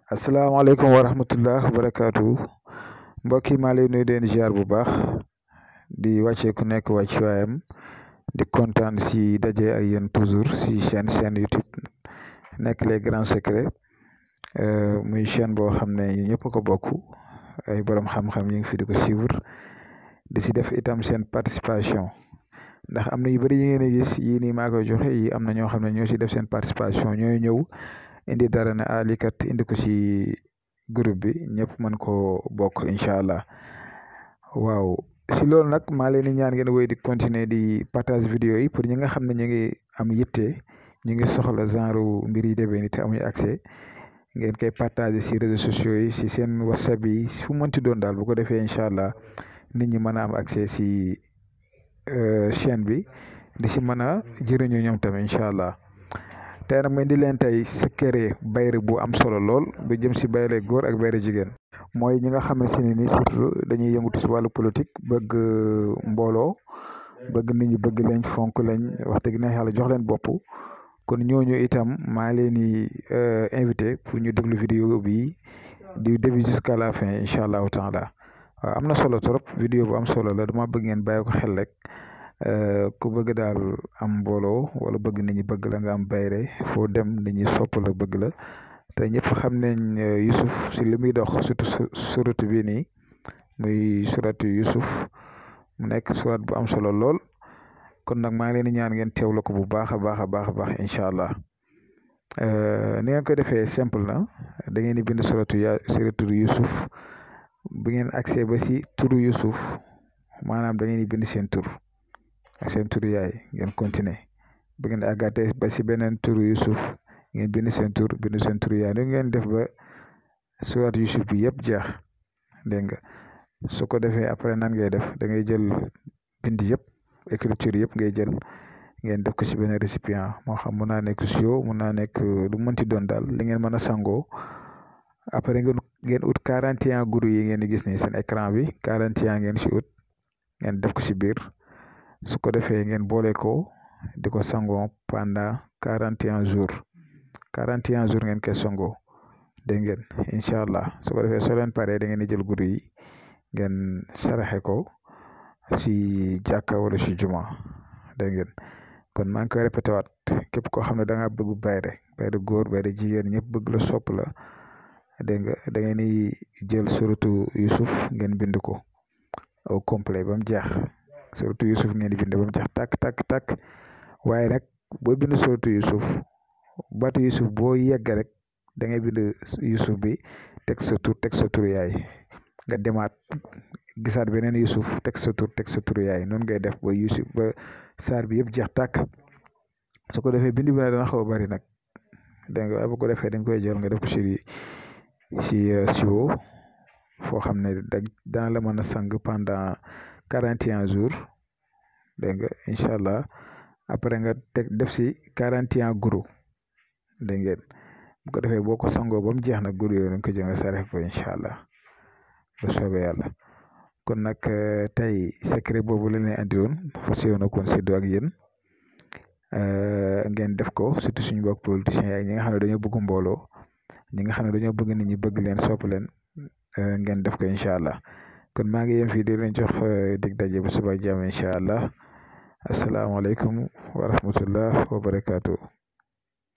asalaamaaleykum wa rahmatullah wa barakaatu mbokk yi maa lay nuyu den ziar bu baax di wàccee ku nekk wàccuwaayam di kontaan si daje ak yéen toujours si chaîne YouTube nekk les grands secrets muy chaîne boo xam ne ñëpp ko bokk ay borom xam-xam yi ngi fi di ko suivre di si def itam seen participation ndax am na yu bëri yi ngeen di gis yii nii maa koy joxe yi am na ñoo xam ne ñoo si def seen participation ñooy ñëw indi dara ne lii kat indi ko ci groupe bi ñëpp mën koo bokk incha allah waaw si loolu nag maa leen di ñaan ngeen wéy di continuer di partage vidéo yi pour ñi nga xam ne ñu ngi am yitte ñu ngi soxla genre mbir yi demee ni te amuñu accès ngeen koy partager si réseaux sociaux yi si seen whatsapp yi fu mënti doon daal bu ko defee incha allah nit ñi mën a am accès si chaîne bi di si mën a jëriñoo ñoom tamit incha allah. tey nag ma indi leen tey secret bayre bu am solo lool bu jëm si bayre góor ak bayre jigéen mooy ñi nga xam ne si ne nii surtout dañuy yëngatu si wàllu politique bëgg mbooloo bëgg nit ñi bëgg leen fonk leen wax dëgg na yàlla jox leen bopp kon ñooñu itam maa leen di invité pour ñu déglu vidéo bi du début jusqu'à la fin incha allahu taala waaw am na solo trop vidéo bu am solo la dama bëgg ngeen bàyyi ko xel rek. ku bëgg daal am mbooloo wala bëgg nit ñi bëgg la nga am bayre foo dem nit ñi sopp la bëgg la te ñëpp xam nañ Youssouf si li muy dox surtout suratu bi nii muy suratu Youssouf mu nekk surat bu am solo lool kon nag maa ngi leen di ñaan ngeen teewlu ko bu baax a baax a baax a baax incha allah ni ngeen koy defee simple na da ngeen di bind suratu Youssouf bu ngeen accès ba si turu Youssouf maanaam da ngeen di bind seen tur. ak seen turu yaay ngeen continuer bu ngeen àggatee ba si beneen turu Youssouf ngeen bind seen tur bind seen turu yaay ni ngeen def ba surat Youssouf bi yëpp jeex dégg nga su ko defee après nan ngay def da ngay jël bind yëpp écriture yëpp ngay jël ngeen def ko si beneen récipient moo xam mun naa nekk sio mun naa nekk lu mënti doon daal li ngeen mën a sangoo après ngeen ut 41 guru yi ngeen di gis ni seen écran bi 41 ngeen si ut ngeen def ko si biir. su ko defee ngeen boole ko di ko sangoo pendant 41 jours 41 jours ngeen koy sangoo dégg ngeen incha allah su ko defee soo leen paree da ngeen di jël guddi yi ngeen saraxe ko si jàkka wala si juma dégg ngeen kon maa ngi koy répété waat képp koo xam ne da ngaa bëgg bayre góor bayre jigéen ñëpp bëgg la sopp la dégg nga da ngeen di jël suratu Youssouf ngeen bind ko au complet ba mu jeex. surtout Youssouf ngeen di bind ba mu jeex tàkk waaye nag boo bind surtout Youssouf baatu Youssouf boo yegg rek da ngay bind Youssouf bi teg sa tur teg sa tur yaay nga demaat gisaat beneen Youssouf teg sa tur yaay noonu ngay def ba Youssouf ba saar bi yëpp jeex tàkk su ko defee bind bi nag dana xaw a bari nag dégg nga bu ko defee da nga koy jël nga def ko si siwo foo xam ne dana la mën a sang pendant 41 jours dégg nga incha allah après nga def si 41 guru dégg ngeen bu ko defee boo ko sangoo ba mu jeex nag guru yooyu nga ko jël nga saraxe ko incha allah bu soobee yàlla kon nag tey secret boobu la leen andiloon fas yéene kon séddoo ak yéen ngeen def ko surtout suñu mbokk politiciens yi ak ñi nga xam ne dañoo bëgg mbooloo ñi nga xam ne dañoo bëgg nit ñi bëgg leen sopp leen ngeen def ko incha allah. kon maa ngi yem fii di leen jox dig daje bu suba jàmm incha allah asalaamaaleykum wa rahmatullah wa barakaatu.